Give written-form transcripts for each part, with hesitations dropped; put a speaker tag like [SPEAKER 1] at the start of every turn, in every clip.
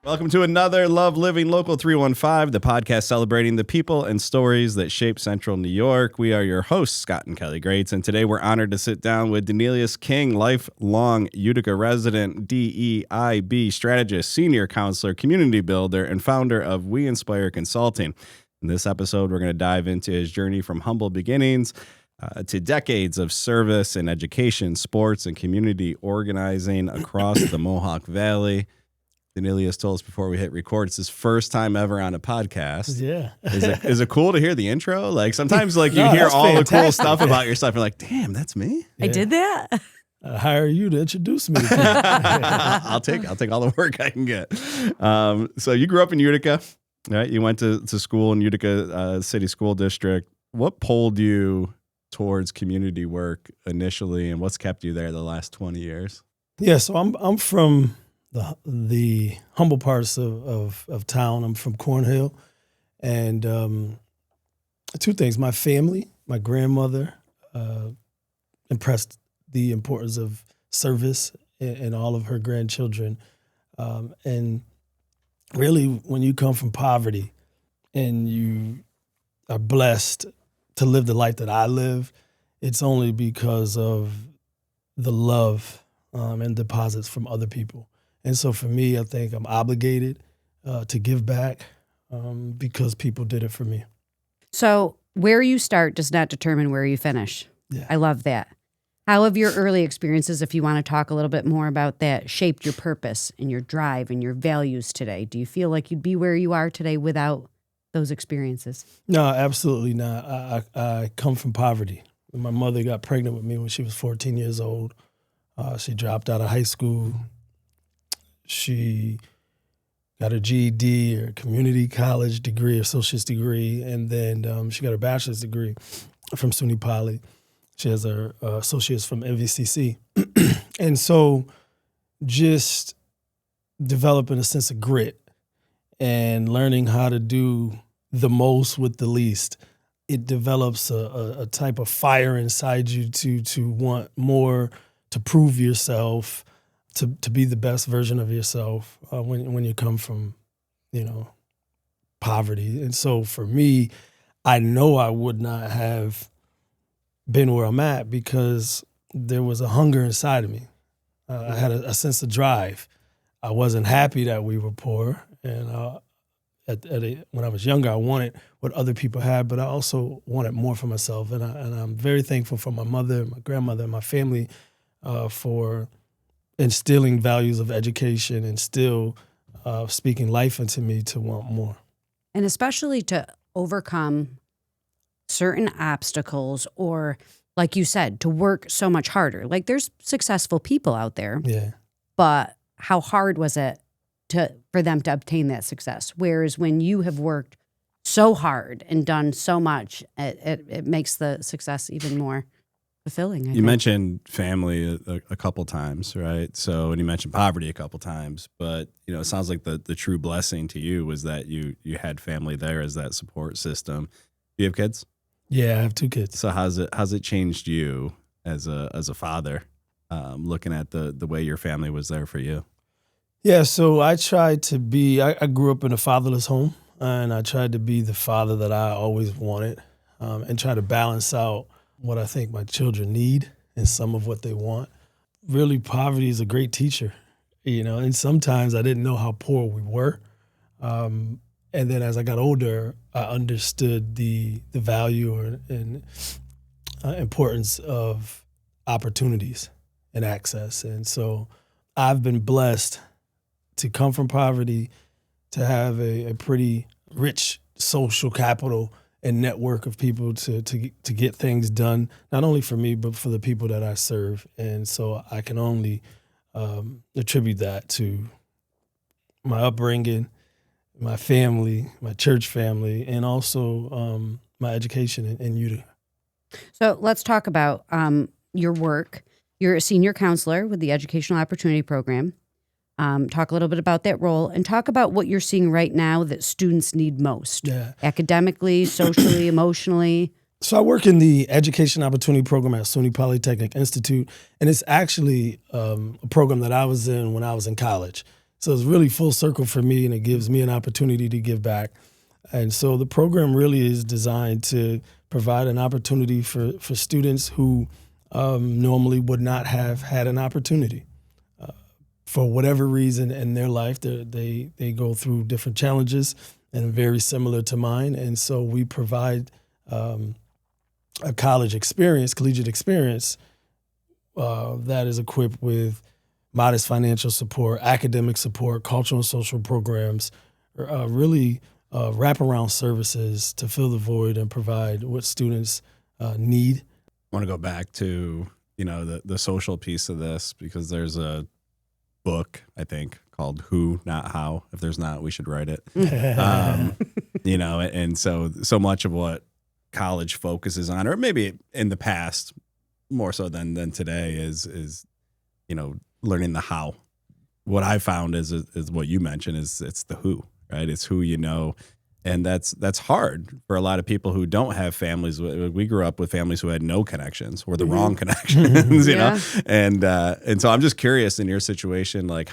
[SPEAKER 1] Welcome to another Love Living Local 315, the podcast celebrating the people and stories that shape Central New York. We are your hosts, Scott and Kelly Grates, and today we're honored to sit down with Doneilous King, lifelong Utica resident, DEIB strategist, senior counselor, community builder, and founder of We Inspire Consulting. In this episode, we're going to dive into his journey from humble beginnings to decades of service in education, sports, and community organizing across the Mohawk Valley. Doneilous told us before we hit record, it's his first time ever on a podcast.
[SPEAKER 2] Yeah.
[SPEAKER 1] Is it cool to hear the intro? Like sometimes like you hear all
[SPEAKER 2] fantastic.
[SPEAKER 1] the cool stuff about yourself. You're like, damn, that's me.
[SPEAKER 3] I did that.
[SPEAKER 2] I hire you to introduce me.
[SPEAKER 1] I'll take all the work I can get. So you grew up in Utica, right? You went to school in Utica City School District. What pulled you towards community work initially, and what's kept you there the last 20 years?
[SPEAKER 2] Yeah, so I'm from the humble parts of town. I'm from Cornhill, and two things. My family, my grandmother impressed the importance of service in all of her grandchildren. And really, when you come from poverty and you are blessed to live the life that I live, it's only because of the love and deposits from other people. And so for me, I think I'm obligated to give back because people did it for me.
[SPEAKER 3] So where you start does not determine where you finish.
[SPEAKER 2] Yeah.
[SPEAKER 3] I love that. How have your early experiences, if you want to talk a little bit more about that, shaped your purpose and your drive and your values today? Do you feel like you'd be where you are today without those experiences?
[SPEAKER 2] No, absolutely not. I come from poverty. My mother got pregnant with me when she was 14 years old. She dropped out of high school. She got her GED, or community college degree, associate's degree, and then she got her bachelor's degree from SUNY Poly. She has her associates from NVCC. And so just developing a sense of grit and learning how to do the most with the least, it develops a type of fire inside you to want more, to prove yourself, to be the best version of yourself when you come from, poverty. And so for me, I know I would not have been where I'm at because there was a hunger inside of me. I had a sense of drive. I wasn't happy that we were poor. And when I was younger, I wanted what other people had, but I also wanted more for myself. And I'm very thankful for my mother, my grandmother, and my family for instilling values of education and still speaking life into me to want more.
[SPEAKER 3] And especially to overcome certain obstacles or, like you said, to work so much harder. Like there's successful people out there.
[SPEAKER 2] Yeah.
[SPEAKER 3] But how hard was it for them to obtain that success? Whereas when you have worked so hard and done so much, it makes the success even more fulfilling. I think.
[SPEAKER 1] Mentioned family a couple times, right? So, and you mentioned poverty a couple times, but it sounds like the true blessing to you was that you had family there as that support system. Do you have kids?
[SPEAKER 2] Yeah, I have 2 kids.
[SPEAKER 1] So how's it changed you as a father, looking at the way your family was there for you?
[SPEAKER 2] Yeah, so I tried to be, I grew up in a fatherless home, and I tried to be the father that I always wanted, and try to balance out what I think my children need and some of what they want. Really, poverty is a great teacher, and sometimes I didn't know how poor we were. And then as I got older, I understood the value and importance of opportunities and access. And so I've been blessed to come from poverty, to have a pretty rich social capital and network of people to get things done, not only for me, but for the people that I serve. And so I can only attribute that to my upbringing, my family, my church family, and also my education in Utica.
[SPEAKER 3] So let's talk about your work. You're a senior counselor with the Educational Opportunity Program. Talk a little bit about that role and talk about what you're seeing right now that students need most, academically, socially, emotionally.
[SPEAKER 2] So I work in the Education Opportunity Program at SUNY Polytechnic Institute, and it's actually a program that I was in when I was in college. So it's really full circle for me, and it gives me an opportunity to give back. And so the program really is designed to provide an opportunity for students who normally would not have had an opportunity. For whatever reason in their life, they go through different challenges and very similar to mine. And so we provide a collegiate experience that is equipped with modest financial support, academic support, cultural and social programs, really wraparound services to fill the void and provide what students need.
[SPEAKER 1] I want to go back to, the social piece of this, because there's a book, I think, called Who, Not How. If there's not, we should write it. And so much of what college focuses on, or maybe in the past more so than today, is learning the how. What I found is what you mentioned is it's the who, right? It's who you know. And that's hard for a lot of people who don't have families. We grew up with families who had no connections or the wrong connections, you know? And so I'm just curious, in your situation, like,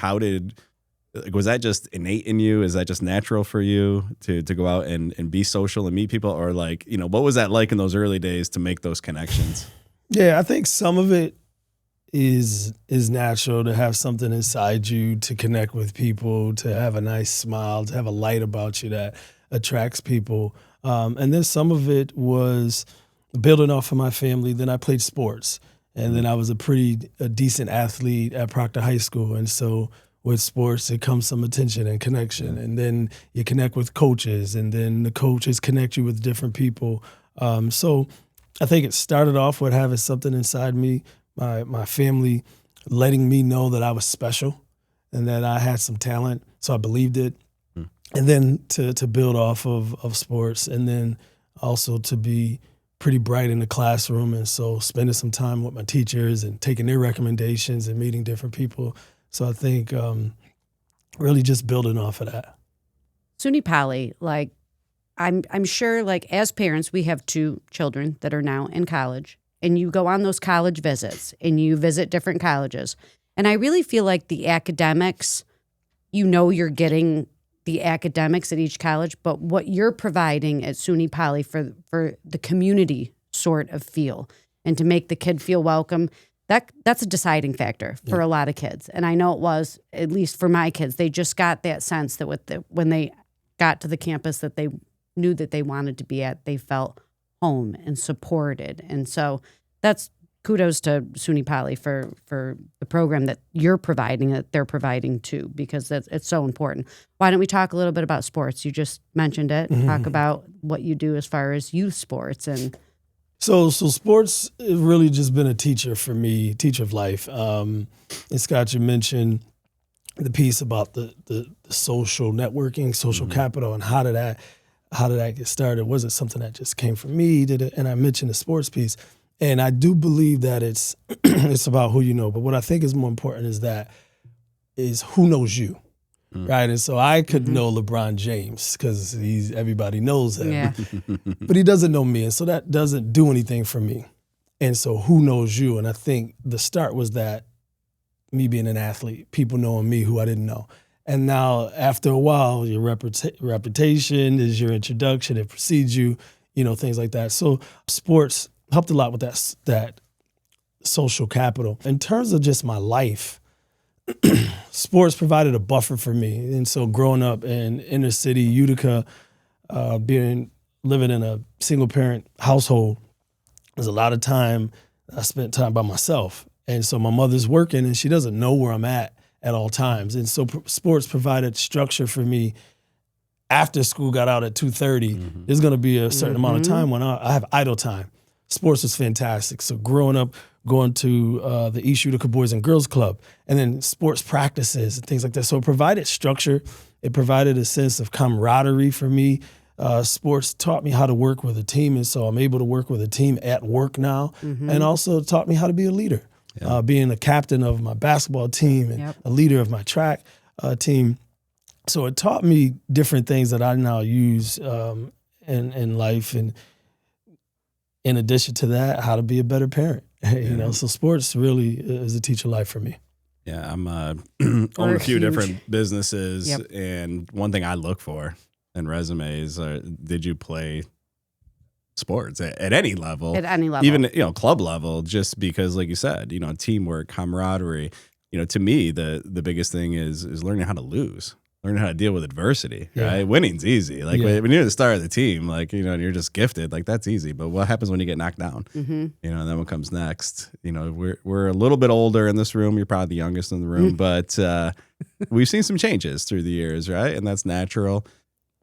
[SPEAKER 1] was that just innate in you? Is that just natural for you to go out and be social and meet people? Or like, what was that like in those early days to make those connections?
[SPEAKER 2] Yeah, I think some of it is natural, to have something inside you, to connect with people, to have a nice smile, to have a light about you that attracts people. And then some of it was building off of my family. Then I played sports, and then I was a decent athlete at Proctor High School. And so with sports, it comes some attention and connection. And then you connect with coaches, and then the coaches connect you with different people. So I think it started off with having something inside me, my family letting me know that I was special and that I had some talent. So I believed it. And then to build off of sports, and then also to be pretty bright in the classroom. And so spending some time with my teachers and taking their recommendations and meeting different people. So I think really just building off of that.
[SPEAKER 3] SUNY Poly, like, I'm sure, like, as parents, we have 2 children that are now in college, and you go on those college visits and you visit different colleges. And I really feel like the academics, you're getting the academics at each college, but what you're providing at SUNY Poly for the community sort of feel, and to make the kid feel welcome, that's a deciding factor for a lot of kids. And I know it was, at least for my kids. They just got that sense that when they got to the campus that they knew that they wanted to be at, they felt home and supported. And so that's kudos to SUNY Poly for the program that you're providing, that they're providing too, because it's so important. Why don't we talk a little bit about sports? You just mentioned it. Talk about what you do as far as youth sports. And
[SPEAKER 2] so sports has really just been a teacher for me, teacher of life. And Scott, you mentioned the piece about the social networking, social capital, and how did that get started? Was it something that just came from me? And I mentioned the sports piece. And I do believe that it's about who you know. But what I think is more important is who knows you, right? And so I could know LeBron James because everybody knows him, but he doesn't know me. And so that doesn't do anything for me. And so who knows you? And I think the start was that me being an athlete, people knowing me who I didn't know. And now after a while, your reputation is your introduction. It precedes you, things like that. So sports helped a lot with that social capital. In terms of just my life, sports provided a buffer for me. And so growing up in inner city Utica, living in a single parent household, there's a lot of time I spent time by myself. And so my mother's working and she doesn't know where I'm at all times. And so sports provided structure for me. After school got out at 2:30, there's going to be a certain amount of time when I have idle time. Sports was fantastic. So growing up, going to the East Utica Boys and Girls Club, and then sports practices and things like that. So it provided structure. It provided a sense of camaraderie for me. Sports taught me how to work with a team, and so I'm able to work with a team at work now, and also taught me how to be a leader. Being a captain of my basketball team and a leader of my track team. So it taught me different things that I now use in life, and in addition to that, how to be a better parent. So sports really is a teacher life for me.
[SPEAKER 1] Yeah, I'm own a few
[SPEAKER 3] huge.
[SPEAKER 1] different businesses,
[SPEAKER 3] Yep.
[SPEAKER 1] and one thing I look for in resumes are, did you play sports at any level?
[SPEAKER 3] At any level.
[SPEAKER 1] Even, club level, just because, like you said, teamwork, camaraderie. To me, the biggest thing is learning how to lose, learning how to deal with adversity, right? Winning's easy. Like when you're the star of the team, like, and you're just gifted, like that's easy. But what happens when you get knocked down?
[SPEAKER 3] Mm-hmm.
[SPEAKER 1] And then what comes next? We're a little bit older in this room. You're probably the youngest in the room, but we've seen some changes through the years, right? And that's natural.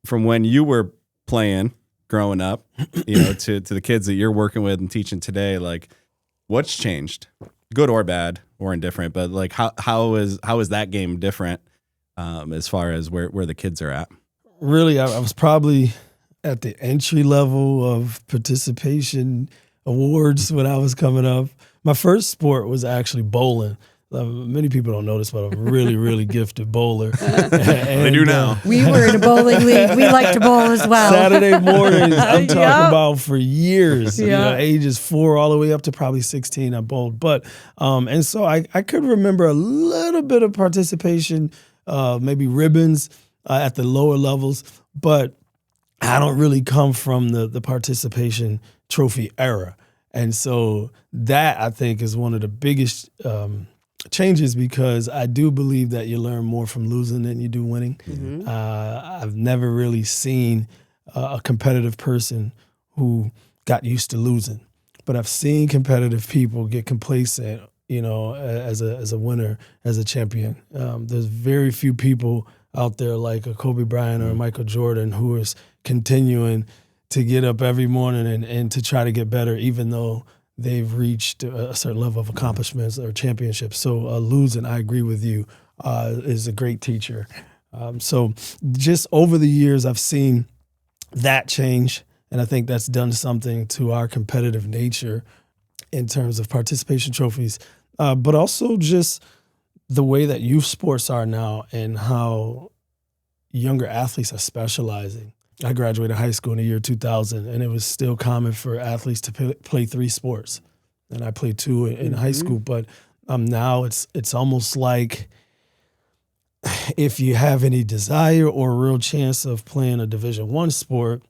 [SPEAKER 1] From when you were playing growing up, to the kids that you're working with and teaching today, like what's changed, good or bad or indifferent, but like how is that game different as far as where the kids are at?
[SPEAKER 2] Really, I was probably at the entry level of participation awards when I was coming up. My first sport was actually bowling. Many people don't know this, but I'm a really, really gifted bowler.
[SPEAKER 1] They do now.
[SPEAKER 3] We were in a bowling league. We like to bowl as well.
[SPEAKER 2] Saturday mornings, I'm talking about for years,
[SPEAKER 3] Yeah.
[SPEAKER 2] ages 4 all the way up to probably 16, I bowled. But, and so I could remember a little bit of participation, maybe ribbons at the lower levels, but I don't really come from the participation trophy era. And so that, I think, is one of the biggest changes, because I do believe that you learn more from losing than you do winning.
[SPEAKER 3] Mm-hmm.
[SPEAKER 2] I've never really seen a competitive person who got used to losing, but I've seen competitive people get complacent, as a winner, as a champion. There's very few people out there like a Kobe Bryant or a Michael Jordan who is continuing to get up every morning and to try to get better, even though they've reached a certain level of accomplishments or championships. So losing, I agree with you, is a great teacher. So just over the years, I've seen that change, and I think that's done something to our competitive nature in terms of participation trophies, but also just the way that youth sports are now and how younger athletes are specializing. I graduated high school in the year 2000, and it was still common for athletes to play 3 sports, and I played 2 in high school. But now it's almost like if you have any desire or a real chance of playing a Division I sport,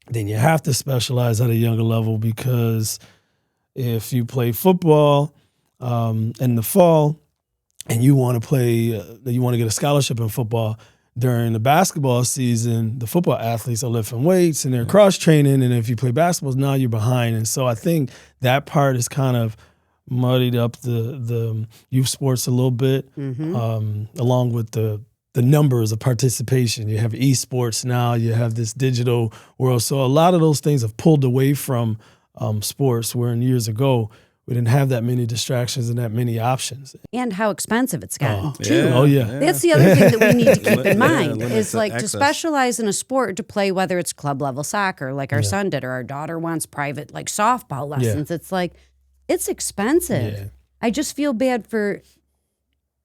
[SPEAKER 2] then you have to specialize at a younger level, because if you play football in the fall and you want to play, you want to get a scholarship in football, during the basketball season, the football athletes are lifting weights and they're cross-training, and if you play basketball, now you're behind. And so I think that part has kind of muddied up the youth sports a little bit, along with the numbers of participation. You have esports now, you have this digital world. So a lot of those things have pulled away from sports, where in years ago, we didn't have that many distractions and that many options.
[SPEAKER 3] And how expensive it's gotten, too.
[SPEAKER 2] Yeah. Oh, yeah.
[SPEAKER 3] That's the other thing that we need to keep in mind,
[SPEAKER 1] limit
[SPEAKER 3] is like
[SPEAKER 1] access.
[SPEAKER 3] to specialize in a sport, to play, whether it's club level soccer, like our son did, or our daughter wants private like softball lessons. It's like, it's expensive.
[SPEAKER 2] Yeah.
[SPEAKER 3] I just feel bad for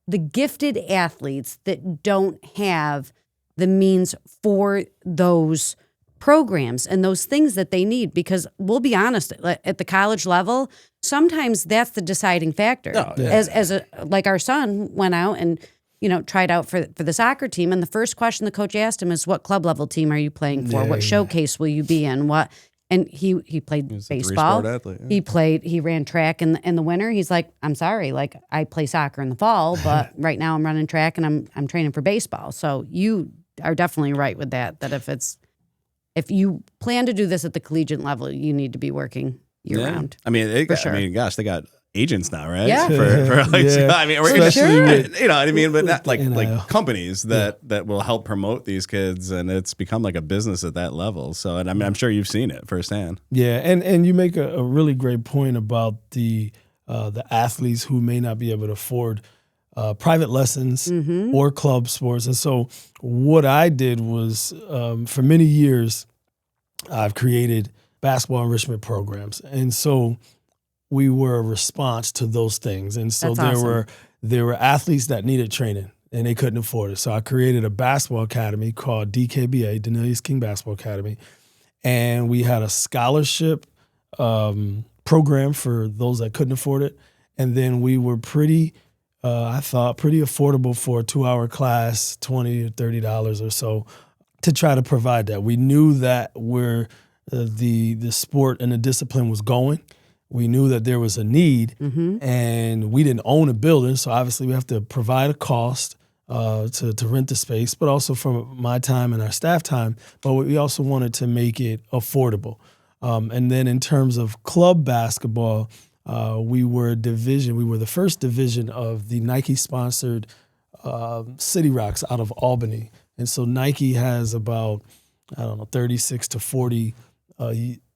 [SPEAKER 3] the gifted athletes that don't have the means for those programs and those things that they need, because we'll be honest, at the college level, sometimes that's the deciding factor. Like our son went out and tried out for the soccer team, and the first question the coach asked him is, what club level team are you playing for? What showcase will you be in? And he played baseball.
[SPEAKER 1] Athlete, yeah.
[SPEAKER 3] He ran track in the winter. He's like, I'm sorry, like I play soccer in the fall, but right now I'm running track and I'm training for baseball. So you are definitely right with that if you plan to do this at the collegiate level, you need to be working year round.
[SPEAKER 1] I mean,
[SPEAKER 3] sure.
[SPEAKER 1] Gosh, they got agents now, right?
[SPEAKER 3] Yeah.
[SPEAKER 1] For like, I mean,
[SPEAKER 2] Especially with,
[SPEAKER 1] you know what I mean, but not like
[SPEAKER 2] NIL.
[SPEAKER 1] Companies that will help promote these kids, and it's become like a business at that level. So, and I mean, I'm sure you've seen it firsthand.
[SPEAKER 2] Yeah, and you make a really great point about the athletes who may not be able to afford private lessons or club sports. And so what I did was, for many years, I've created basketball enrichment programs. And so we were a response to those things. And so there were athletes that needed training and they couldn't afford it. So I created a basketball academy called DKBA, Doneilous King Basketball Academy. And we had a scholarship program for those that couldn't afford it. And then we were pretty I thought pretty affordable for a 2-hour class, $20 or $30 or so, to try to provide that. We knew that where the sport and the discipline was going. We knew that there was a need, and we didn't own a building, so obviously we have to provide a cost to rent the space, but also from my time and our staff time. But we also wanted to make it affordable. And then in terms of club basketball, we were the first division of the Nike-sponsored City Rocks out of Albany. And so Nike has about, 36 to 40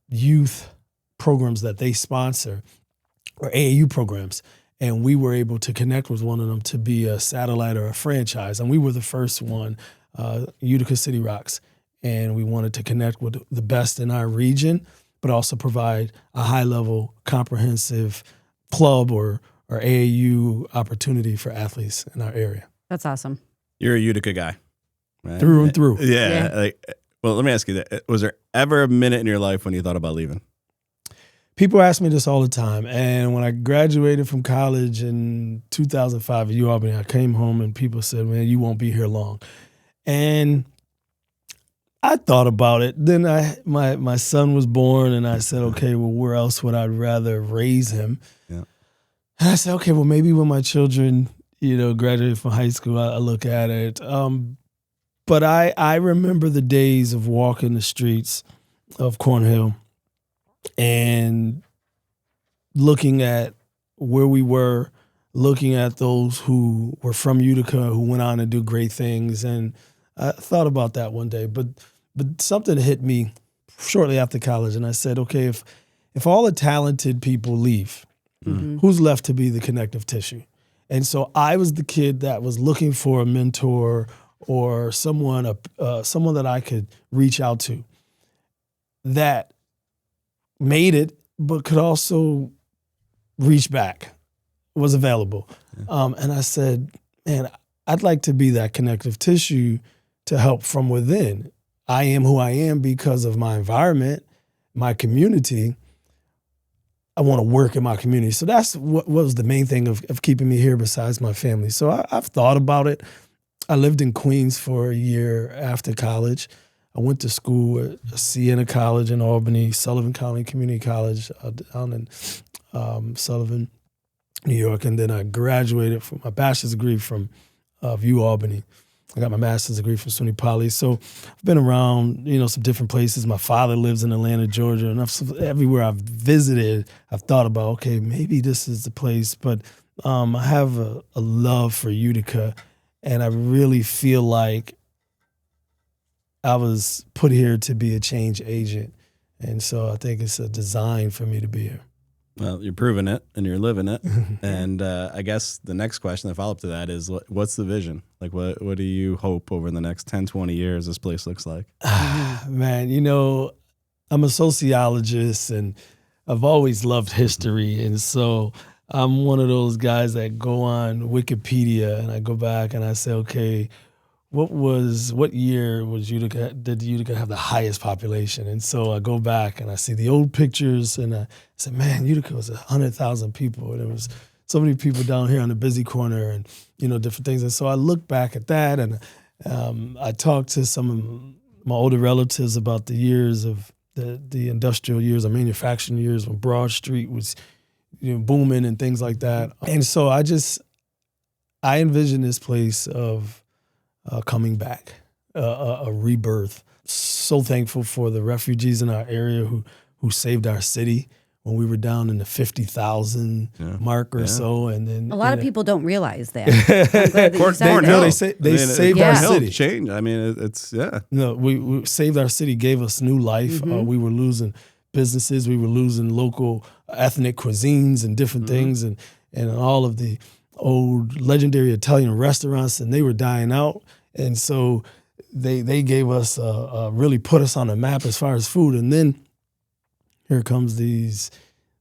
[SPEAKER 2] youth programs that they sponsor, or AAU programs. And we were able to connect with one of them to be a satellite or a franchise. And we were the first one, Utica City Rocks. And we wanted to connect with the best in our region, but also provide a high-level, comprehensive club or AAU opportunity for athletes in our area.
[SPEAKER 3] That's awesome.
[SPEAKER 1] You're a Utica guy, right?
[SPEAKER 2] Through and through.
[SPEAKER 1] Yeah. Well, let me ask you that. Was there ever a minute in your life when you thought about leaving?
[SPEAKER 2] People ask me this all the time. And when I graduated from college in 2005 at UAlbany, I came home and people said, man, you won't be here long. And I thought about it. Then my son was born, and I said, okay, well, where else would I rather raise him? Yeah. And I said, okay, well, maybe when my children, graduate from high school, I look at it. But I remember the days of walking the streets of Cornhill and looking at where we were, looking at those who were from Utica who went on to do great things. And I thought about that one day, but something hit me shortly after college, and I said, okay, if all the talented people leave, who's left to be the connective tissue? And so I was the kid that was looking for a mentor or someone that I could reach out to that made it, but could also reach back, was available. Yeah. And I said, man, I'd like to be that connective tissue to help from within. I am who I am because of my environment, my community. I want to work in my community. So that's what was the main thing of keeping me here besides my family. So I've thought about it. I lived in Queens for a year after college. I went to school at Siena College in Albany, Sullivan County Community College down in Sullivan, New York. And then I graduated from my bachelor's degree from UAlbany. I got my master's degree from SUNY Poly. So I've been around, some different places. My father lives in Atlanta, Georgia. And everywhere I've visited, I've thought about, okay, maybe this is the place. But I have a love for Utica. And I really feel like I was put here to be a change agent. And so I think it's a design for me to be here.
[SPEAKER 1] Well, you're proving it and you're living it. And I guess the next question, the follow-up to that is, what's the vision? Like, what do you hope over the next 10, 20 years this place looks like?
[SPEAKER 2] Man, I'm a sociologist and I've always loved history. And so I'm one of those guys that go on Wikipedia and I go back and I say, okay, what year did Utica have the highest population? And so I go back and I see the old pictures and I said, man, Utica was 100,000 people. And there was so many people down here on the busy corner and, different things. And so I look back at that and I talked to some of my older relatives about the years of the industrial years or manufacturing years when Broad Street was booming and things like that. And so I envision this place of coming back, a rebirth. So thankful for the refugees in our area who saved our city when we were down in the 50,000 mark or so. And then
[SPEAKER 3] a lot of people don't realize that. I'm glad that you said
[SPEAKER 1] Cornhill,
[SPEAKER 3] that.
[SPEAKER 2] they saved our city.
[SPEAKER 1] Change. I mean, it's
[SPEAKER 2] No, we saved our city, gave us new life. We were losing businesses, we were losing local ethnic cuisines and different things, and all of the old legendary Italian restaurants, and they were dying out. And so they gave us really put us on the map as far as food. And then here comes these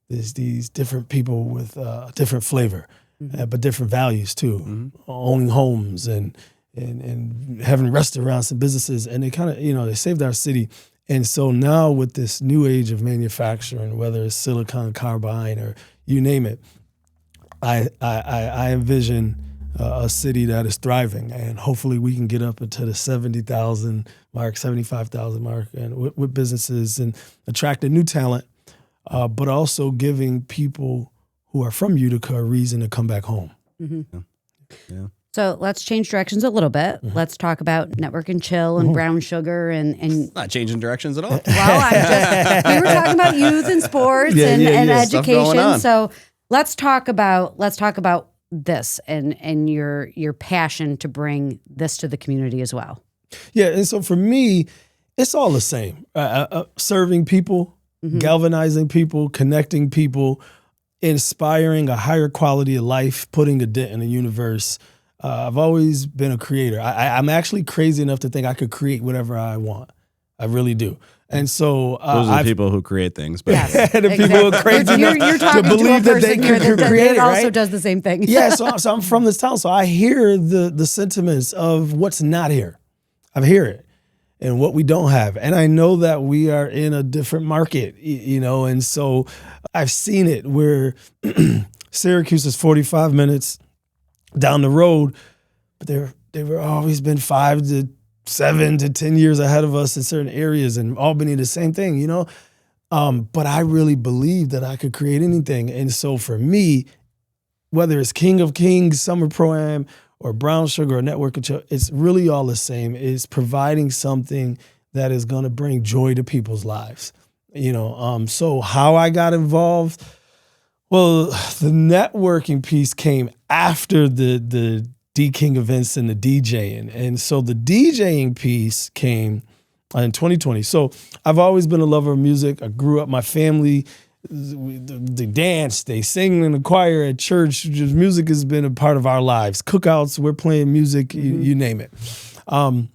[SPEAKER 2] different people with different flavor, but different values too. Owning homes and having restaurants and businesses, and they kind of they saved our city. And so now with this new age of manufacturing, whether it's silicon carbide or you name it, I envision a city that is thriving, and hopefully we can get up into the 70,000 mark, 75,000 mark, and with businesses and attracting new talent, but also giving people who are from Utica a reason to come back home.
[SPEAKER 3] Mm-hmm. Yeah. So let's change directions a little bit. Mm-hmm. Let's talk about Network and Chill and Brown Sugar and
[SPEAKER 1] not changing directions at all.
[SPEAKER 3] Well, we were talking about youth and sports and education. So let's talk about this and your passion to bring this to the community as well.
[SPEAKER 2] Yeah, and so for me, it's all the same. Serving people, galvanizing people, connecting people, inspiring a higher quality of life, putting a dent in the universe. I've always been a creator. I'm actually crazy enough to think I could create whatever I want. I really do. And so
[SPEAKER 1] those are the people who create things. But
[SPEAKER 3] yes,
[SPEAKER 2] the people who are crazy enough to believe that they can create it,
[SPEAKER 3] also does the same thing.
[SPEAKER 2] Yeah, so I'm from this town, so I hear the sentiments of what's not here. I hear it. And what we don't have. And I know that we are in a different market, and so I've seen it where Syracuse is 45 minutes down the road, but they were always been 5 to 7 to 10 years ahead of us in certain areas, and Albany, the same thing, But I really believe that I could create anything. And so for me, whether it's King of Kings, Summer Pro-Am, or Brown Sugar or Network and Chill, it's really all the same. It's providing something that is going to bring joy to people's lives. So how I got involved, well, the networking piece came after the D-King events and the DJing. And so the DJing piece came in 2020. So I've always been a lover of music. I grew up, my family, they dance, they sing in the choir at church. Just music has been a part of our lives. Cookouts, we're playing music, you name it. And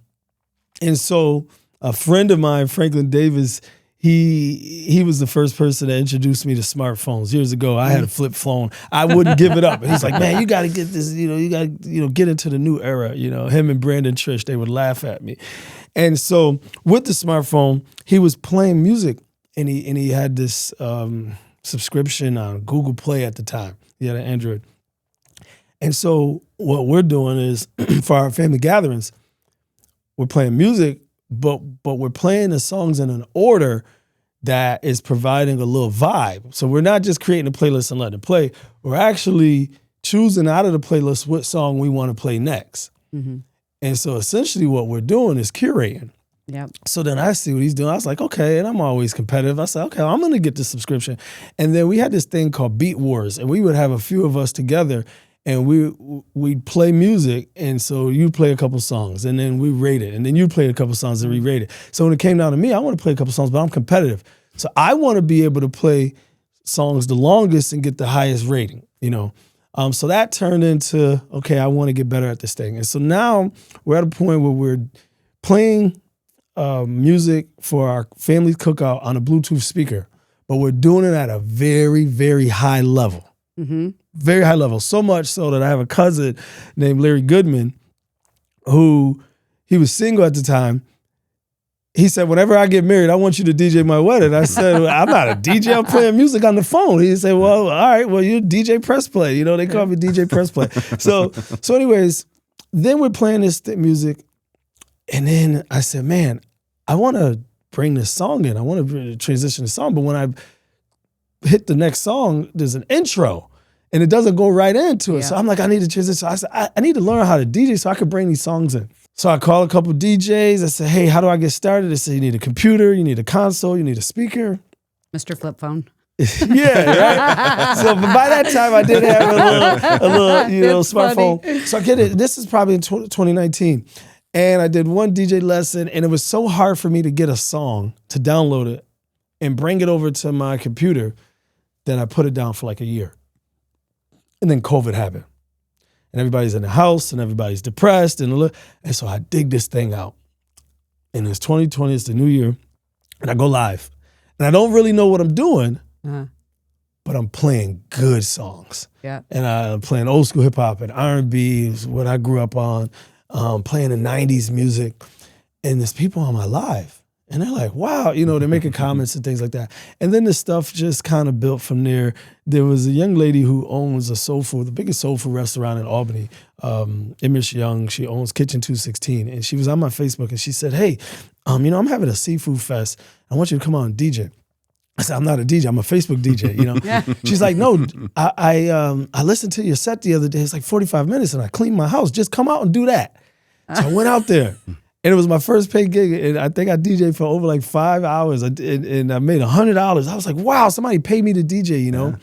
[SPEAKER 2] so a friend of mine, Franklin Davis, he was the first person that introduced me to smartphones years ago. I had a flip phone. I wouldn't give it up. And he's like, man, you got to get this, you got to, get into the new era. Him and Brandon Trish, they would laugh at me. And so with the smartphone, he was playing music. And he had this subscription on Google Play at the time. He had an Android. And so what we're doing is for our family gatherings, we're playing music, but we're playing the songs in an order that is providing a little vibe. So we're not just creating a playlist and letting it play. We're actually choosing out of the playlist what song we want to play next. Mm-hmm. And so essentially what we're doing is curating.
[SPEAKER 3] Yep.
[SPEAKER 2] So then I see what he's doing. I was like, okay, and I'm always competitive. I said, okay, I'm going to get the subscription. And then we had this thing called Beat Wars, and we would have a few of us together, and we'd play music. And so you play a couple songs, and then we rate it, and then you play a couple songs and we rate it. So when it came down to me, I want to play a couple songs, but I'm competitive. So I want to be able to play songs the longest and get the highest rating, So that turned into, okay, I want to get better at this thing. And so now we're at a point where we're playing music for our family cookout on a Bluetooth speaker, but we're doing it at a very, very high level. Mm-hmm. Very high level. So much so that I have a cousin named Larry Goodman who, he was single at the time. He said, whenever I get married, I want you to DJ my wedding. I said, well, I'm not a DJ. I'm playing music on the phone. He said, well, all right, well, you're DJ Press Play. They call me DJ Press Play. So anyways, then we're playing this music. And then I said, man, I want to bring this song in. I want to transition the song. But when I hit the next song, there's an intro and it doesn't go right into it. Yeah. So I'm like, I need to transition. So I said, I need to learn how to DJ so I could bring these songs in. So I called a couple of DJs. I said, hey, how do I get started? They said, you need a computer, you need a console, you need a speaker.
[SPEAKER 3] Mr. Flip Phone.
[SPEAKER 2] Yeah, right. So by that time, I did have a little smartphone. Funny. So I get it. This is probably in 2019. And I did one DJ lesson, and it was so hard for me to get a song, to download it, and bring it over to my computer that I put it down for like a year. And then COVID happened. And everybody's in the house, and everybody's depressed. And so I dig this thing out. And it's 2020, it's the new year, and I go live. And I don't really know what I'm doing, but I'm playing good songs.
[SPEAKER 3] Yeah.
[SPEAKER 2] And I'm playing old school hip hop and R&B is what I grew up on. Playing the 90s music, and there's people on my live. And they're like, wow, they're making comments and things like that. And then the stuff just kind of built from there. There was a young lady who owns the biggest soul food restaurant in Albany, Emish Young. She owns Kitchen 216. And she was on my Facebook and she said, hey, I'm having a seafood fest. I want you to come on and DJ. I said, I'm not a DJ. I'm a Facebook DJ,
[SPEAKER 3] Yeah.
[SPEAKER 2] She's like, no, I listened to your set the other day. It's like 45 minutes and I cleaned my house. Just come out and do that. So I went out there. And it was my first paid gig, and I think I DJed for over like 5 hours, and I made $100. I was like, wow, somebody paid me to DJ,
[SPEAKER 1] Yeah.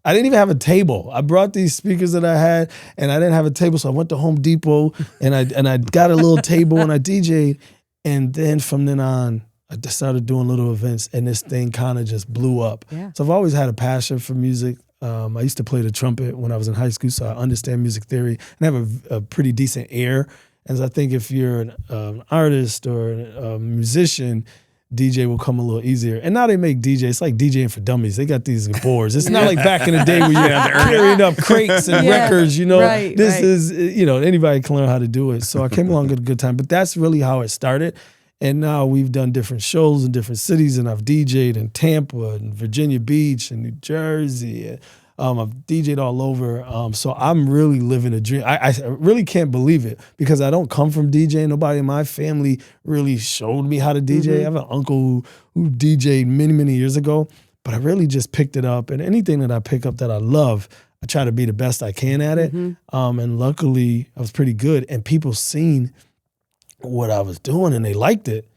[SPEAKER 2] I didn't even have a table. I brought these speakers that I had, and I didn't have a table, so I went to Home Depot, and I got a little table, and I DJed, and then from then on, I just started doing little events, and this thing kind of just blew up.
[SPEAKER 3] Yeah.
[SPEAKER 2] So I've always had a passion for music. I used to play the trumpet when I was in high school, so I understand music theory, and I have a pretty decent ear. And I think if you're an artist or a musician, DJ will come a little easier. And now they make DJ, it's like DJing for dummies. They got these boards. It's not like back in the day where you're carrying up crates and records,
[SPEAKER 3] Right,
[SPEAKER 2] This
[SPEAKER 3] right.
[SPEAKER 2] is, anybody can learn how to do it. So I came along at a good time. But that's really how it started. And now we've done different shows in different cities, and I've DJed in Tampa and Virginia Beach and New Jersey. And, I've DJed all over. So I'm really living a dream. I really can't believe it because I don't come from DJing. Nobody in my family really showed me how to DJ. I have an uncle who DJed many, many years ago, but I really just picked it up. And anything that I pick up that I love, I try to be the best I can at it. And luckily, I was pretty good. And people seen what I was doing and they liked it,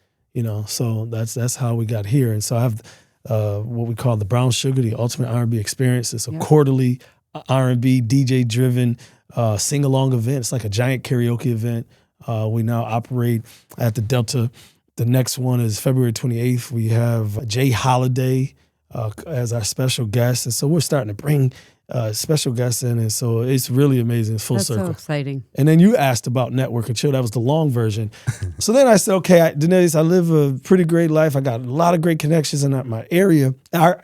[SPEAKER 2] So that's how we got here. And so I have what we call the Brown Sugar, the Ultimate R&B Experience. It's a quarterly R&B DJ-driven sing-along event. It's like a giant karaoke event. We now operate at the Delta. The next one is February 28th. We have Jay Holiday as our special guest. And so we're starting to bring special guests in. And so it's really amazing. It's full circle.
[SPEAKER 3] That's so exciting.
[SPEAKER 2] And then you asked about Network and Chill. That was the long version. So then I said, okay, Doneilous, I live a pretty great life. I got a lot of great connections in our area, and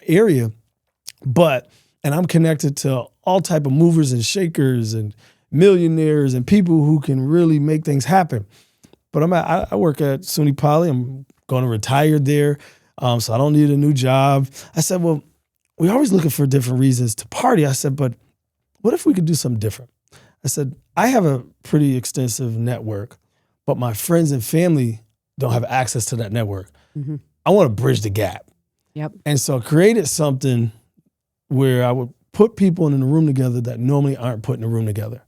[SPEAKER 2] I'm connected to all type of movers and shakers and millionaires and people who can really make things happen. But I work at SUNY Poly. I'm going to retire there, so I don't need a new job. I said, well, we're always looking for different reasons to party. I said, but what if we could do something different? I said, I have a pretty extensive network, but my friends and family don't have access to that network. I want to bridge the gap.
[SPEAKER 3] Yep.
[SPEAKER 2] And so I created something where I would put people in a room together that normally aren't put in a room together.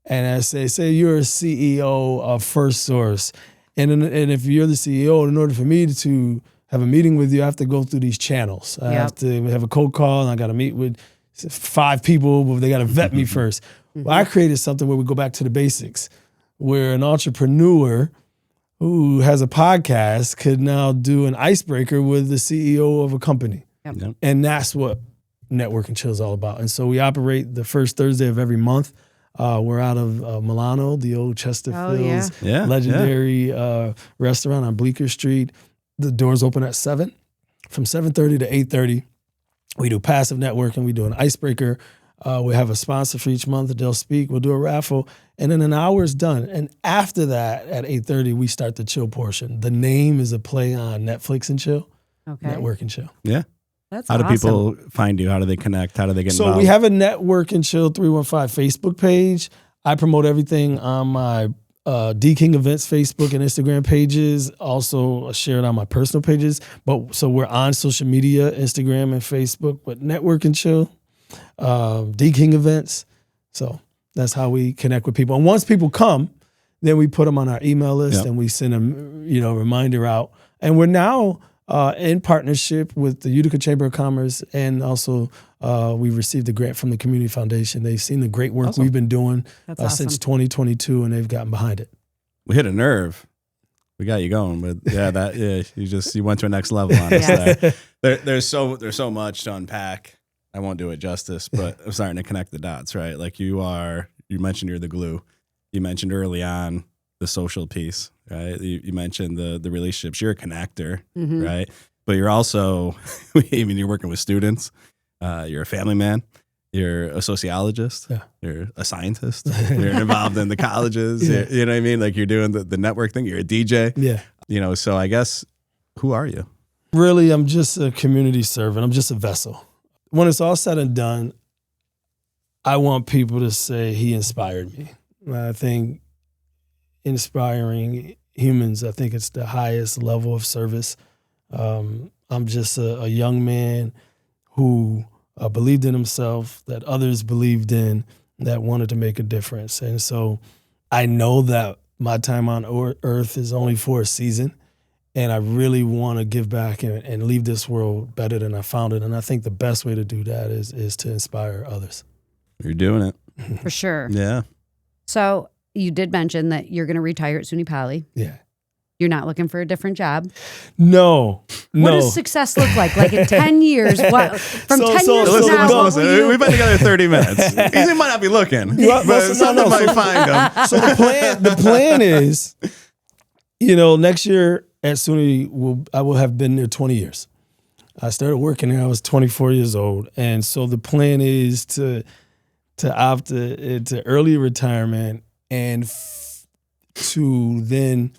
[SPEAKER 2] And I say you're a CEO of First Source. And if you're the CEO, in order for me to have a meeting with you, I have to go through these channels. I have to have a cold call, and I got to meet with 5 people, but they got to vet me first. Well, I created something where we go back to the basics, where an entrepreneur who has a podcast could now do an icebreaker with the CEO of a company.
[SPEAKER 3] Yep.
[SPEAKER 2] And that's what Network and Chill is all about. And so we operate the first Thursday of every month. We're out of Milano, the old Chesterfield's legendary restaurant on Bleecker Street. The doors open at 7. From 7:30 to 8:30, we do passive networking. We do an icebreaker. We have a sponsor for each month that they'll speak. We'll do a raffle. And then an hour is done. And after that, at 8:30, we start the chill portion. The name is a play on Netflix and Chill.
[SPEAKER 3] Okay.
[SPEAKER 2] Network and Chill.
[SPEAKER 1] Yeah.
[SPEAKER 3] That's
[SPEAKER 1] How do
[SPEAKER 3] awesome.
[SPEAKER 1] people find you? How do they connect? How do they get involved?
[SPEAKER 2] So we have a Network and Chill 315 Facebook page. I promote everything on my D King Events Facebook and Instagram pages. Also share it on my personal pages. So we're on social media, Instagram and Facebook, but Network and Chill, D King Events. So that's how we connect with people. And once people come, then we put them on our email list and we send them, a reminder out. And we're now in partnership with the Utica Chamber of Commerce, and also we received a grant from the Community Foundation. They've seen the great work we've been doing since 2022, and they've gotten behind it.
[SPEAKER 1] We hit a nerve. We got you going, but you went to a next level on us there. There's so much to unpack. I won't do it justice, but I'm starting to connect the dots, right? Like you mentioned you're the glue. You mentioned early on the social piece, right? You mentioned the relationships. You're a connector, right? But you're also, you're working with students. You're a family man. You're a sociologist. Yeah. You're a scientist. You're involved in the colleges. You know what I mean? Like you're doing the network thing. You're a DJ.
[SPEAKER 2] Yeah.
[SPEAKER 1] So I guess Who are you?
[SPEAKER 2] Really, I'm just a community servant. I'm just a vessel. When it's all said and done, I want people to say he inspired me. I think inspiring humans, I think it's the highest level of service. I'm just a young man who believed in himself, that others believed in, that wanted to make a difference. And so I know that my time on earth is only for a season, and I really want to give back and leave this world better than I found it. And I think the best way to do that is to inspire others.
[SPEAKER 1] You're doing it.
[SPEAKER 3] For sure.
[SPEAKER 1] Yeah.
[SPEAKER 3] So you did mention that you're going to retire at SUNY Poly.
[SPEAKER 2] Yeah.
[SPEAKER 3] You're not looking for a different job.
[SPEAKER 2] No.
[SPEAKER 3] What does success look like? Like in 10 years? What from 10 years
[SPEAKER 1] Listen,
[SPEAKER 3] from now?
[SPEAKER 1] listen. We've been together 30 minutes. He might not be looking, but someone might find him.
[SPEAKER 2] So the plan is, next year at SUNY, I will have been there 20 years. I started working there. I was 24 years old, and so the plan is to opt to early retirement and to then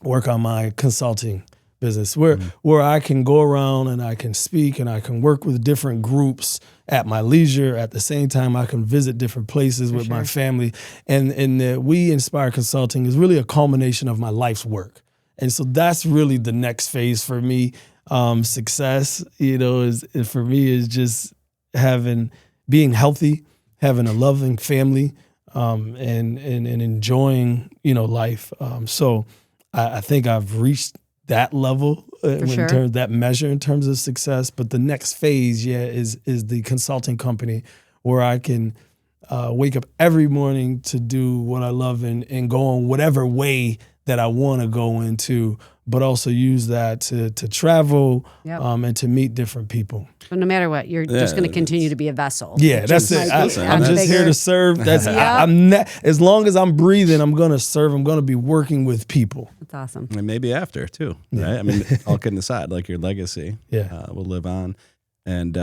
[SPEAKER 2] work on my consulting business where I can go around and I can speak and I can work with different groups at my leisure. At the same time, I can visit different places with my family. And We Inspire Consulting is really a culmination of my life's work. And so that's really the next phase for me. Success, for me is just being healthy, having a loving family, and enjoying, life. So I think I've reached that level that measure in terms of success. But the next phase, is the consulting company where I can wake up every morning to do what I love and go on whatever way that I want to go into, but also use that to travel and to meet different people.
[SPEAKER 3] So no matter what, you're just going to continue to be a vessel.
[SPEAKER 2] Yeah, that's it. I'm just here to serve. That's I'm not, as long as I'm breathing, I'm going to serve. I'm going to be working with people.
[SPEAKER 3] That's awesome.
[SPEAKER 1] And maybe after too, right? I mean, all kidding aside, like your legacy will live on. And,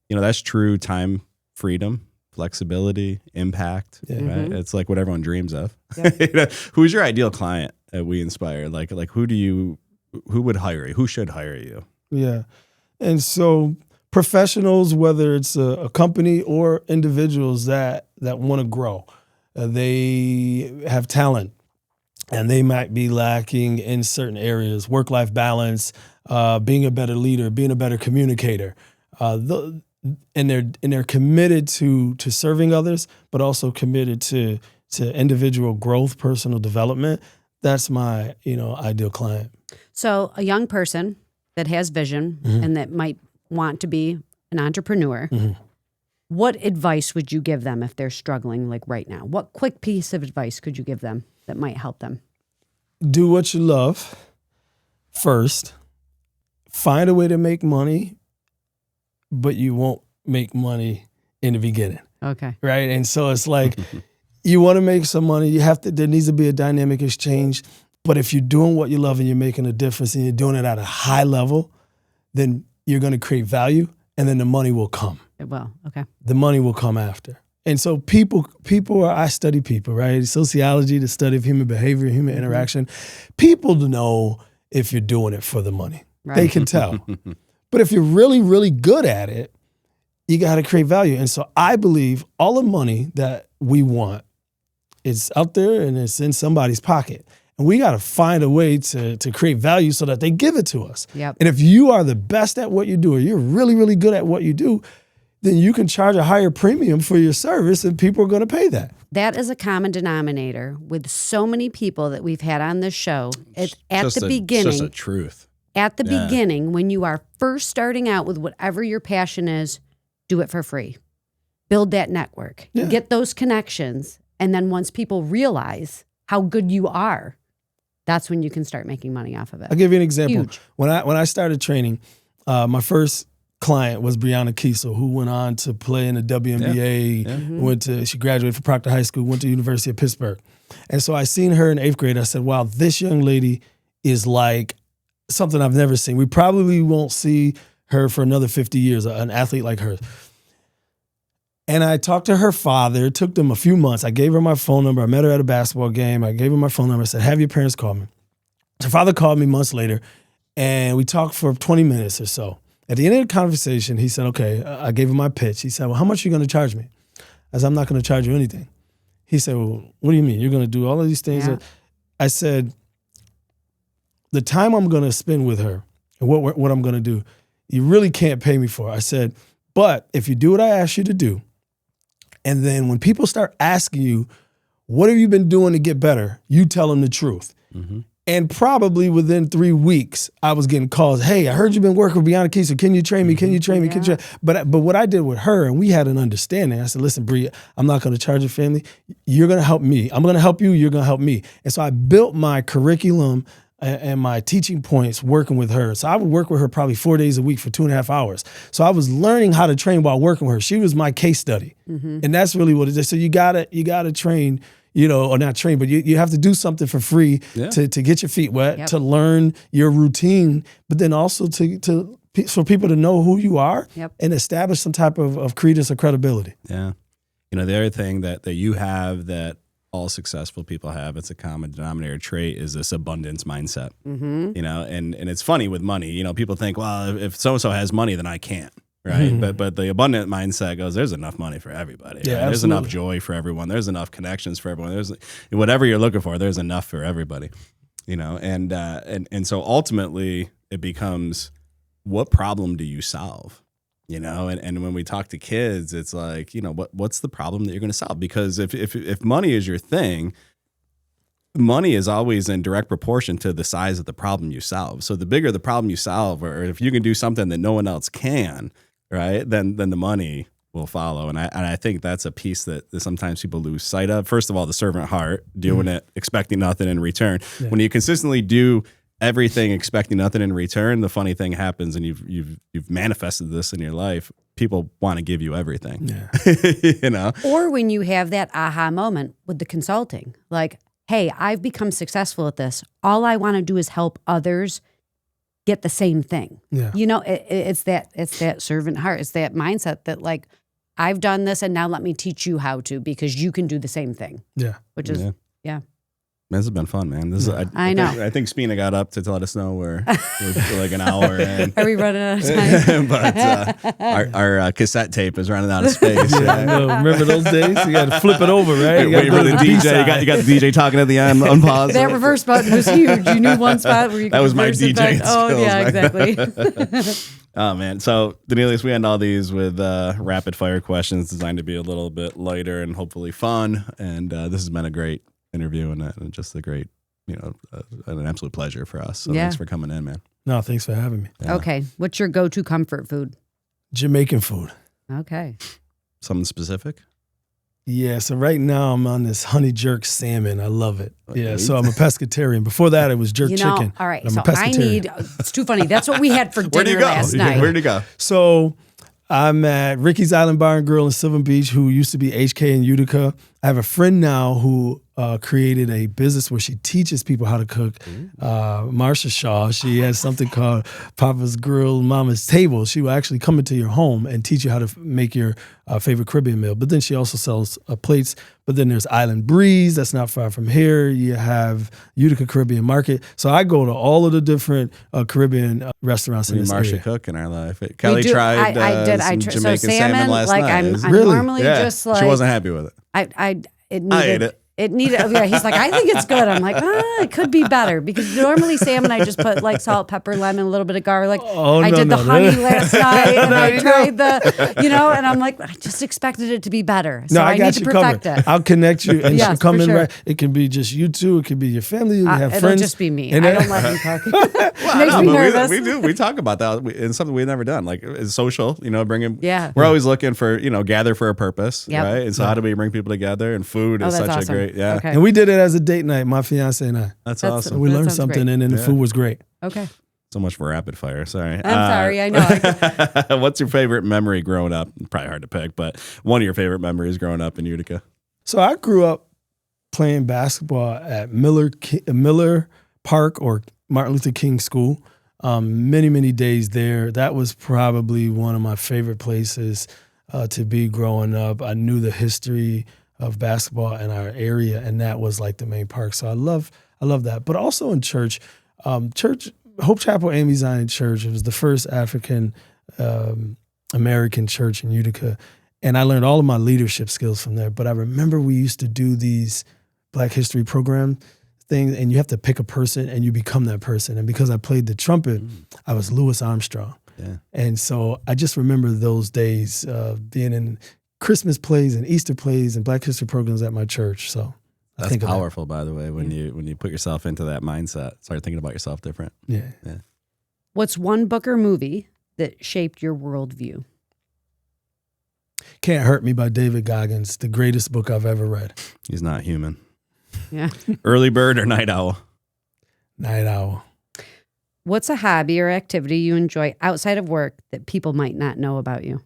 [SPEAKER 1] that's true time freedom, flexibility, impact, right? It's like what everyone dreams of. Yep. Who's your ideal client that we inspire? Like who would hire you? Who should hire you?
[SPEAKER 2] Yeah. And so professionals, whether it's a company or individuals that want to grow, they have talent and they might be lacking in certain areas, work-life balance, being a better leader, being a better communicator, and they're committed to serving others, but also committed to individual growth, personal development. That's my ideal client.
[SPEAKER 3] So a young person that has vision and that might want to be an entrepreneur, what advice would you give them if they're struggling like right now? What quick piece of advice could you give them that might help them?
[SPEAKER 2] Do what you love first. Find a way to make money, but you won't make money in the beginning.
[SPEAKER 3] Okay.
[SPEAKER 2] Right? And so it's like, you want to make some money, there needs to be a dynamic exchange. But if you're doing what you love and you're making a difference and you're doing it at a high level, then you're going to create value and then the money will come.
[SPEAKER 3] It will. Okay.
[SPEAKER 2] The money will come after. And so I study people, right? Sociology, the study of human behavior, human interaction. People know if you're doing it for the money. Right. They can tell. But if you're really, really good at it, you got to create value. And so I believe all the money that we want is out there and it's in somebody's pocket. And we got to find a way to create value so that they give it to us.
[SPEAKER 3] Yep.
[SPEAKER 2] And if you are the best at what you do or you're really, really good at what you do, then you can charge a higher premium for your service and people are going to pay that.
[SPEAKER 3] That is a common denominator with so many people that we've had on this show. At the beginning.
[SPEAKER 1] It's just a truth.
[SPEAKER 3] At the beginning, when you are first starting out with whatever your passion is, do it for free. Build that network.
[SPEAKER 2] Yeah.
[SPEAKER 3] Get those connections. And then once people realize how good you are, that's when you can start making money off of it.
[SPEAKER 2] I'll give you an example.
[SPEAKER 3] Huge.
[SPEAKER 2] When I started training, my first client was Brianna Keisel, who went on to play in the WNBA. Yeah. She graduated from Proctor High School, went to the University of Pittsburgh. And so I seen her in 8th grade. I said, wow, this young lady is like something I've never seen. We probably won't see her for another 50 years, an athlete like her. And I talked to her father. It took them a few months. I gave her my phone number. I met her at a basketball game. I gave her my phone number. I said, have your parents call me. Her father called me months later. And we talked for 20 minutes or so. At the end of the conversation, he said, okay, I gave him my pitch. He said, well, how much are you going to charge me? I said, I'm not going to charge you anything. He said, well, what do you mean? You're going to do all of these things?
[SPEAKER 3] Yeah.
[SPEAKER 2] I said, the time I'm going to spend with her and what I'm going to do, you really can't pay me for. I said, but if you do what I ask you to do, and then when people start asking you, what have you been doing to get better? You tell them the truth. Mm-hmm. And probably within 3 weeks, I was getting calls. Hey, I heard you've been working with Brianna Keisel. Can you train me? Can you train me? Can you train? But what I did with her, and we had an understanding. I said, listen, Bri, I'm not going to charge your family. You're going to help me. I'm going to help you. You're going to help me. And so I built my curriculum and my teaching points working with her. So I would work with her probably 4 days a week for 2.5 hours. So I was learning how to train while working with her. She was my case study. Mm-hmm. And that's really what it is. So you gotta train, or not train, but you have to do something for free to get your feet wet, to learn your routine, but then also for people to know who you are and establish some type of credence or credibility.
[SPEAKER 1] Yeah. The other thing that you have that all successful people have, it's a common denominator trait, is this abundance mindset. Mm-hmm. And it's funny with money. People think, well, if so-and-so has money, then I can't. Right. Mm-hmm. But the abundant mindset goes, there's enough money for everybody.
[SPEAKER 2] Yeah,
[SPEAKER 1] right? There's enough joy for everyone. There's enough connections for everyone. There's whatever you're looking for, there's enough for everybody. And so ultimately it becomes, what problem do you solve? And when we talk to kids, it's like, what's the problem that you're going to solve? Because if money is your thing, money is always in direct proportion to the size of the problem you solve. So the bigger the problem you solve, or if you can do something that no one else can, right, then the money will follow. And I think that's a piece that sometimes people lose sight of. First of all, the servant heart, doing it, expecting nothing in return. Yeah. When you consistently do everything expecting nothing in return, the funny thing happens, and you've manifested this in your life. People want to give you everything. Yeah.
[SPEAKER 3] Or when you have that aha moment with the consulting, like, hey, I've become successful at this. All I want to do is help others get the same thing. Yeah. It's that servant heart. It's that mindset that, like, I've done this and now let me teach you how to, because you can do the same thing. Yeah. Which is,
[SPEAKER 1] This has been fun, man.
[SPEAKER 3] I know.
[SPEAKER 1] I think Spina got up to let us know we're like an hour in.
[SPEAKER 3] Are we running out of time?
[SPEAKER 1] But our cassette tape is running out of space.
[SPEAKER 2] I know. Remember those days? You got to flip it over, right?
[SPEAKER 1] Wait for the DJ. You got the DJ talking at the end. Unpause.
[SPEAKER 3] That reverse button was huge. You knew one spot where you could
[SPEAKER 1] that was my
[SPEAKER 3] DJ
[SPEAKER 1] skills.
[SPEAKER 3] Oh, yeah, exactly.
[SPEAKER 1] Oh, man. So, Doneilous, we end all these with rapid fire questions designed to be a little bit lighter and hopefully fun. And this has been a great interview and just a great, an absolute pleasure for us. So thanks for coming in, man.
[SPEAKER 2] No, thanks for having me.
[SPEAKER 1] Yeah.
[SPEAKER 3] Okay. What's your go-to comfort food?
[SPEAKER 2] Jamaican food.
[SPEAKER 3] Okay.
[SPEAKER 1] Something specific?
[SPEAKER 2] Yeah, so right now I'm on this honey jerk salmon. I love it. Yeah, so I'm a pescatarian. Before that, it was jerk chicken.
[SPEAKER 3] All right, so it's too funny. That's what we had for dinner last night.
[SPEAKER 1] Where'd you go?
[SPEAKER 2] So I'm at Ricky's Island Bar and Grill in Sylvan Beach, who used to be HK in Utica. I have a friend now who created a business where she teaches people how to cook. Marsha Shaw, she has something called Papa's Grill, Mama's Table. She will actually come into your home and teach you how to make your favorite Caribbean meal. But then she also sells plates. But then there's Island Breeze, that's not far from here. You have Utica Caribbean Market. So I go to all of the different Caribbean restaurants in this area.
[SPEAKER 1] Marsha cook in our life. Kelly tried some Jamaican salmon last
[SPEAKER 3] night.
[SPEAKER 1] I'm
[SPEAKER 2] really?
[SPEAKER 3] Normally just like...
[SPEAKER 1] She wasn't happy with it.
[SPEAKER 3] I ate it. It needed, he's like, I think it's good. I'm like, it could be better, because normally salmon, I just put like salt, pepper, lemon, a little bit of garlic. I did the honey last night, and I tried and I'm like, I just expected it to be better. So I need to perfect it.
[SPEAKER 2] I'll connect you, and she'll come in right. It can be just you two. It can be your family. You have friends.
[SPEAKER 3] It'll just be me. I don't let him talk. Makes me nervous.
[SPEAKER 1] We talk about that. It's something we've never done. Like, it's social, bringing. Yeah. We're always looking for, gather for a purpose, right? And so how do we bring people together? And food is such a great,
[SPEAKER 2] Okay. And we did it as a date night, my fiance and I.
[SPEAKER 1] That's awesome.
[SPEAKER 2] We learned something, and then the food was great.
[SPEAKER 3] Okay.
[SPEAKER 1] So much for rapid fire. Sorry.
[SPEAKER 3] I'm sorry. I know.
[SPEAKER 1] What's your favorite memory growing up? Probably hard to pick, but one of your favorite memories growing up in Utica.
[SPEAKER 2] So I grew up playing basketball at Miller Park, or Martin Luther King School. Many, many days there. That was probably one of my favorite places to be growing up. I knew the history of basketball in our area, and that was like the main park. So I love that. But also in church, church Hope Chapel AME Zion Church. It was the first African American church in Utica. And I learned all of my leadership skills from there. But I remember we used to do these Black History program things, and you have to pick a person and you become that person. And because I played the trumpet, I was Louis Armstrong.
[SPEAKER 1] Yeah.
[SPEAKER 2] And so I just remember those days being in Christmas plays and Easter plays and Black History programs at my church. So I
[SPEAKER 1] That's
[SPEAKER 2] think
[SPEAKER 1] powerful, by the way, when you put yourself into that mindset, start thinking about yourself different.
[SPEAKER 2] Yeah.
[SPEAKER 3] What's one book or movie that shaped your worldview?
[SPEAKER 2] Can't Hurt Me by David Goggins, the greatest book I've ever read.
[SPEAKER 1] He's not human.
[SPEAKER 3] Yeah.
[SPEAKER 1] Early bird or night owl?
[SPEAKER 2] Night owl.
[SPEAKER 3] What's a hobby or activity you enjoy outside of work that people might not know about you?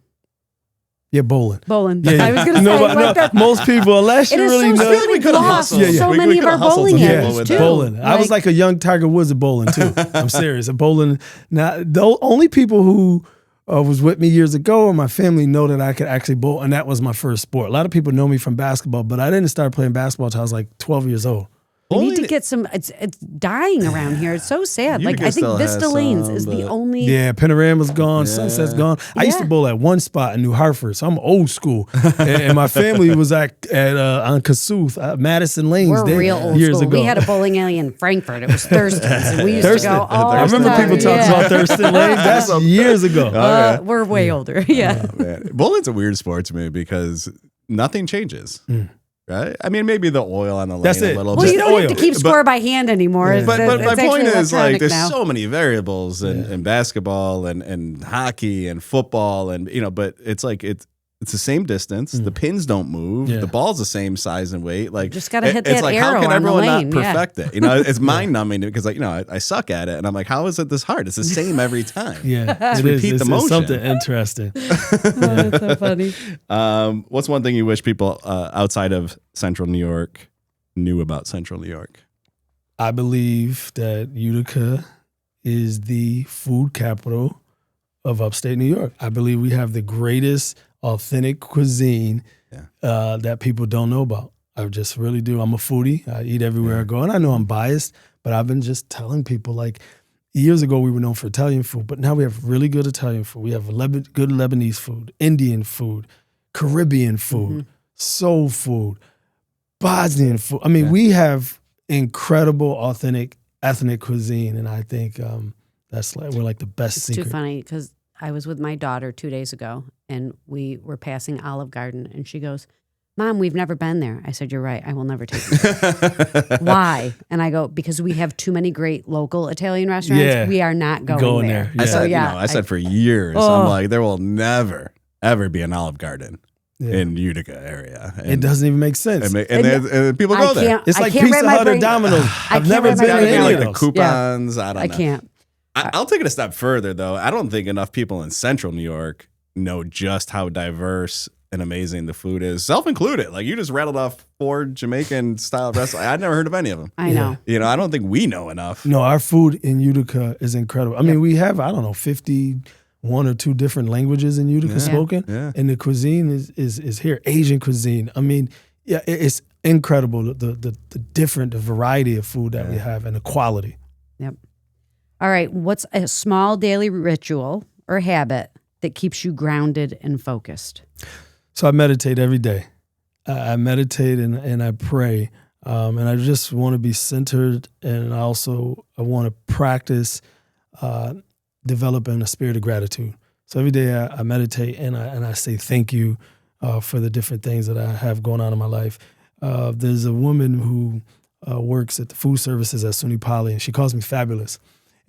[SPEAKER 2] Yeah, bowling.
[SPEAKER 3] Bowling.
[SPEAKER 2] Yeah,
[SPEAKER 3] I was going to say,
[SPEAKER 2] most people, unless you
[SPEAKER 3] it is
[SPEAKER 2] really
[SPEAKER 3] so
[SPEAKER 2] know.
[SPEAKER 3] true. We
[SPEAKER 1] could've
[SPEAKER 3] lost
[SPEAKER 1] hustled.
[SPEAKER 3] so
[SPEAKER 1] We
[SPEAKER 3] many of
[SPEAKER 1] could've
[SPEAKER 3] our
[SPEAKER 1] hustled
[SPEAKER 3] bowling
[SPEAKER 1] some
[SPEAKER 3] areas
[SPEAKER 1] people with
[SPEAKER 3] too.
[SPEAKER 1] that.
[SPEAKER 2] Bowling. I was like a young Tiger Woods at bowling too. I'm serious. Bowling. Now, the only people who was with me years ago or my family know that I could actually bowl, and that was my first sport. A lot of people know me from basketball, but I didn't start playing basketball until I was like 12 years old.
[SPEAKER 3] We need to get some. It's dying around here. It's so sad.
[SPEAKER 1] Utica
[SPEAKER 3] I think
[SPEAKER 1] still has
[SPEAKER 3] Vista Lanes
[SPEAKER 1] some,
[SPEAKER 3] is the
[SPEAKER 1] but-
[SPEAKER 3] only.
[SPEAKER 2] Yeah, Panorama's gone, Sunset's gone. I used to bowl at one spot in New Hartford, so I'm old school. and my family was at on Kasuth, Madison Lanes.
[SPEAKER 3] We're real old
[SPEAKER 2] years
[SPEAKER 3] school.
[SPEAKER 2] ago.
[SPEAKER 3] We had a bowling alley in Frankfurt. It was Thurston's. And we used to go all
[SPEAKER 2] I remember
[SPEAKER 3] the time.
[SPEAKER 2] people talking about Thurston Lanes. That's years ago.
[SPEAKER 3] We're way older. Yeah.
[SPEAKER 1] Oh, man. Bowling's a weird sport to me because nothing changes. Right? I mean, maybe the oil on the lane
[SPEAKER 2] That's
[SPEAKER 1] a
[SPEAKER 2] it.
[SPEAKER 1] little
[SPEAKER 3] Well,
[SPEAKER 1] bit.
[SPEAKER 3] you don't
[SPEAKER 2] oil.
[SPEAKER 3] have to keep score by hand anymore.
[SPEAKER 2] Yeah.
[SPEAKER 1] But my
[SPEAKER 3] It's
[SPEAKER 1] point
[SPEAKER 3] actually
[SPEAKER 1] is, like,
[SPEAKER 3] electronic
[SPEAKER 1] there's
[SPEAKER 3] now.
[SPEAKER 1] so many variables in basketball and hockey and football and, but it's like it's the same distance. The pins don't move.
[SPEAKER 2] Yeah.
[SPEAKER 1] The ball's the same size and weight. Like,
[SPEAKER 3] Just gotta hit
[SPEAKER 1] it's
[SPEAKER 3] that
[SPEAKER 1] like,
[SPEAKER 3] arrow
[SPEAKER 1] how can
[SPEAKER 3] on the
[SPEAKER 1] everyone
[SPEAKER 3] lane,
[SPEAKER 1] not
[SPEAKER 3] yeah.
[SPEAKER 1] perfect it? It's mind numbing because, like, I suck at it, and I'm like, how is it this hard? It's the same every time.
[SPEAKER 2] Yeah,
[SPEAKER 1] Just
[SPEAKER 2] it is.
[SPEAKER 1] repeat the
[SPEAKER 2] It's
[SPEAKER 1] motion.
[SPEAKER 2] something interesting.
[SPEAKER 3] That's so funny.
[SPEAKER 1] What's one thing you wish people outside of Central New York knew about Central New York?
[SPEAKER 2] I believe that Utica is the food capital of upstate New York. I believe we have the greatest authentic cuisine that people don't know about. I just really do. I'm a foodie. I eat everywhere I go. And I know I'm biased, but I've been just telling people, like, years ago we were known for Italian food, but now we have really good Italian food. We have good Lebanese food, Indian food, Caribbean food, soul food, Bosnian food. I mean, we have incredible, authentic, ethnic cuisine, and I think we're like the best
[SPEAKER 3] It's
[SPEAKER 2] secret.
[SPEAKER 3] too funny because I was with my daughter 2 days ago, and we were passing Olive Garden, and she goes, "Mom, we've never been there." I said, "You're right. I will never take you there." Why? And I go, "Because we have too many great local Italian restaurants.
[SPEAKER 2] Yeah.
[SPEAKER 3] We are not going there."
[SPEAKER 2] Yeah.
[SPEAKER 1] I said,
[SPEAKER 3] yeah,
[SPEAKER 1] I said for years, I'm like, there will never, ever be an Olive Garden in Utica area. And,
[SPEAKER 2] It doesn't even make sense.
[SPEAKER 1] and people
[SPEAKER 3] I
[SPEAKER 1] go there.
[SPEAKER 3] can't-
[SPEAKER 2] It's
[SPEAKER 3] I
[SPEAKER 2] like
[SPEAKER 3] can't wrap
[SPEAKER 2] Pizza
[SPEAKER 3] my
[SPEAKER 2] Hut or
[SPEAKER 3] brain-
[SPEAKER 2] Domino's.
[SPEAKER 3] I
[SPEAKER 2] I've
[SPEAKER 3] can't
[SPEAKER 2] never
[SPEAKER 3] wrap my
[SPEAKER 2] been
[SPEAKER 3] brain
[SPEAKER 2] to
[SPEAKER 3] around
[SPEAKER 2] any
[SPEAKER 1] like
[SPEAKER 2] of
[SPEAKER 1] the
[SPEAKER 2] those.
[SPEAKER 1] coupons. I don't
[SPEAKER 3] I
[SPEAKER 1] know.
[SPEAKER 3] can't.
[SPEAKER 1] I'll take it a step further, though. I don't think enough people in Central New York know just how diverse and amazing the food is, self-included. Like, you just rattled off 4 Jamaican-style restaurants. I'd never heard of any of them.
[SPEAKER 3] I know.
[SPEAKER 1] I don't think we know enough.
[SPEAKER 2] No, our food in Utica is incredible. I mean, we have, 51 or 2 different languages in Utica spoken, and the cuisine is here. Asian cuisine. I mean, it's incredible, the different variety of food that we have and the quality.
[SPEAKER 3] Yep. All right. What's a small daily ritual or habit that keeps you grounded and focused?
[SPEAKER 2] So I meditate every day. I meditate and I pray, and I just want to be centered, and I want to practice developing a spirit of gratitude. So every day I meditate and I say thank you for the different things that I have going on in my life. There's a woman who works at the food services at SUNY Poly, and she calls me fabulous.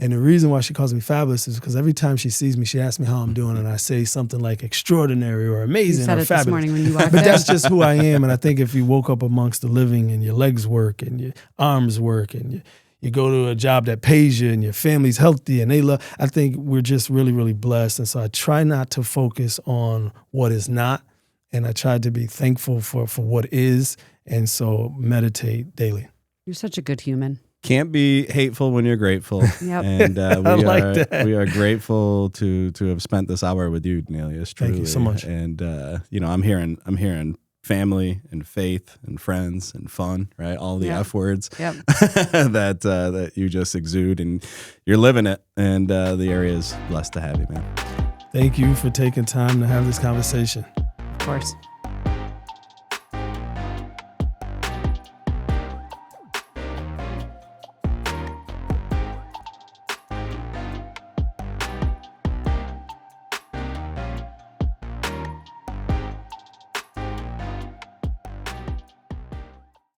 [SPEAKER 2] And the reason why she calls me fabulous is because every time she sees me, she asks me how I'm doing, and I say something like extraordinary or amazing
[SPEAKER 3] You said
[SPEAKER 2] or
[SPEAKER 3] it
[SPEAKER 2] fabulous.
[SPEAKER 3] this morning when you walked
[SPEAKER 2] But
[SPEAKER 3] in.
[SPEAKER 2] that's just who I am. And I think if you woke up amongst the living and your legs work and your arms work and you go to a job that pays you and your family's healthy and they love, I think we're just really, really blessed. And so I try not to focus on what is not, and I try to be thankful for what is, and so meditate daily.
[SPEAKER 3] You're such a good human.
[SPEAKER 1] Can't be hateful when you're grateful.
[SPEAKER 3] Yep.
[SPEAKER 1] And
[SPEAKER 2] that.
[SPEAKER 1] we are grateful to have spent this hour with you, Doneilous.
[SPEAKER 2] Thank you so much.
[SPEAKER 1] And I'm hearing family and faith and friends and fun, right? All the F words that you just exude, and you're living it. And the area is blessed to have you, man.
[SPEAKER 2] Thank you for taking time to have this conversation.
[SPEAKER 3] Of course.